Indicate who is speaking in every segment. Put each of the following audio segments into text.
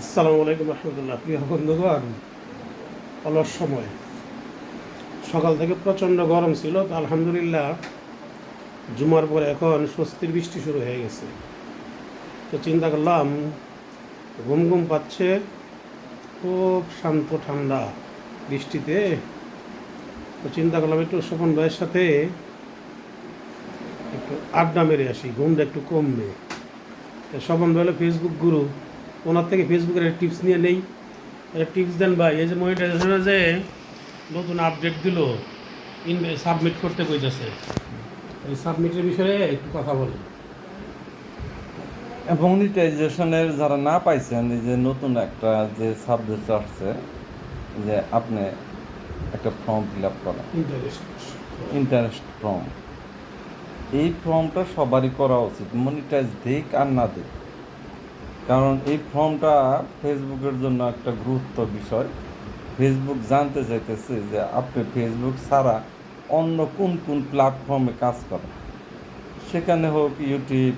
Speaker 1: আসসালামু আলাইকুম রহমতুল্লাহ। প্রিয় বন্ধুগণ, অলস সময় সকাল থেকে প্রচণ্ড গরম ছিল, তো আলহামদুলিল্লাহ জুমার পরে এখন স্বস্তির বৃষ্টি শুরু হয়ে গেছে। তো চিন্তা করলাম ঘুম ঘুম পাচ্ছে, খুব শান্ত ঠান্ডা বৃষ্টিতে। তো চিন্তা করলাম একটু স্বপন ভাইয়ের সাথে একটু আড্ডা মেরে আসি, ঘুমটা একটু কমবে। তো স্বপন ভাই হলো ফেসবুক গুরু, ওনার থেকে ফেসবুকের টিপস নিয়ে নেই। টিপস দেন ভাই। এই যে মনিটাইজেশনে যে নতুন আপডেট দিল, সাবমিট করতে কইতেছে, এই সাবমিটের বিষয়ে একটু কথা বলেন।
Speaker 2: মনিটাইজেশনের যারা না পাইছেন, এই যে নতুন একটা যে সাবজেক্ট আসছে, যে আপনি একটা ফর্ম ফিল আপ করেন, ইন্টারেস্ট ফর্ম। এই ফর্মটা সবারই করা উচিত, মনিটাইজ দিক আর না দিক। কারণ এই ফর্মটা ফেসবুকের জন্য একটা গুরুত্ব বিষয়। ফেসবুক জানতে চাইতেছে যে আপনি ফেসবুক ছাড়া অন্য কোন কোন প্ল্যাটফর্মে কাজ করেন, সেখানে হোক ইউটিউব,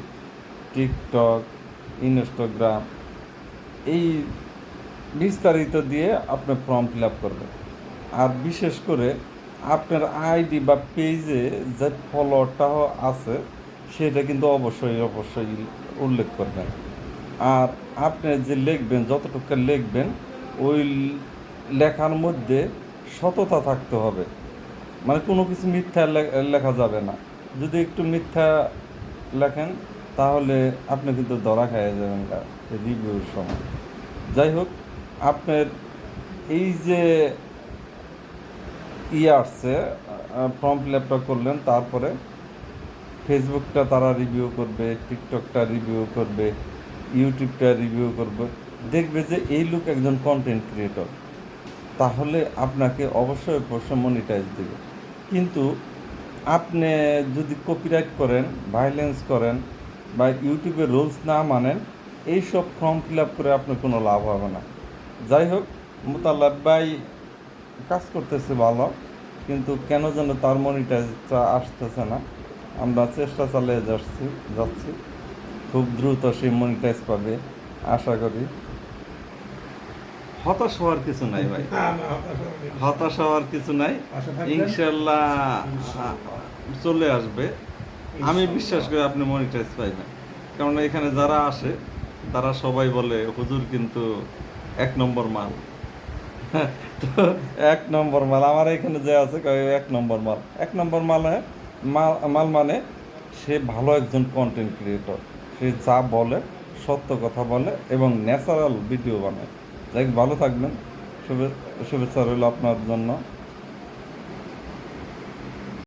Speaker 2: টিকটক, ইনস্টাগ্রাম, এই বিস্তারিত দিয়ে আপনি ফর্ম ফিল আপ করবেন। আর বিশেষ করে আপনার আইডি বা পেজে যে ফলোয়ারটাও আছে, সেটা কিন্তু অবশ্যই অবশ্যই উল্লেখ করবেন। আর আপনি যে লিখবেন, যতটুকু লিখবেন, ওই লেখার মধ্যে সততা থাকতে হবে। মানে কোনো কিছু মিথ্যা লেখা যাবে না। যদি একটু মিথ্যা লেখেন, তাহলে আপনি কিন্তু ধরা খাইয়ে যাবেন রিভিউর সময়। যাই হোক, আপনার এই যে আসছে, ফর্ম ফিল আপটা করলেন, তারপরে ফেসবুকটা তারা রিভিউ করবে, টিকটকটা রিভিউ করবে, ইউটিউবটা রিভিউ করবে। দেখবে যে এই লোক একজন কন্টেন্ট ক্রিয়েটর, তাহলে আপনাকে অবশ্যই অবশ্যই মনিটাইজ দেবে। কিন্তু আপনি যদি কপিরাইট করেন, ভায়োলেন্স করেন, বা ইউটিউবের রুলস না মানেন, এইসব ফর্ম ফিল আপ করে আপনার কোনো লাভ হবে না। যাই হোক, মোতাল্লাব ভাই কাজ করতেছে ভালো, কিন্তু কেন যেন তার মনিটাইজটা আসতেছে না। আমরা চেষ্টা চালিয়ে যাচ্ছি, খুব দ্রুত সেই মনিটাইজ পাবে আশা করি। হতাশ হওয়ার কিছু নাই ভাই, হতাশ হওয়ার কিছু নাই। ইনশাল্লাহ চলে আসবে। আমি বিশ্বাস করি আপনি মনিটাইজ পাইবেন। কারণ এখানে যারা আসে তারা সবাই বলে হুজুর কিন্তু 1 নম্বর মাল। তো 1 নম্বর মাল আমার এখানে যে আছে, 1 নম্বর মাল। 1 নম্বর মাল মানে সে ভালো একজন কন্টেন্ট ক্রিয়েটর। সে যা বলে সত্য কথা বলে এবং ন্যাচারাল ভিডিও বানায়। যাই ভালো থাকবেন, শুভেচ্ছা রইল আপনার জন্য।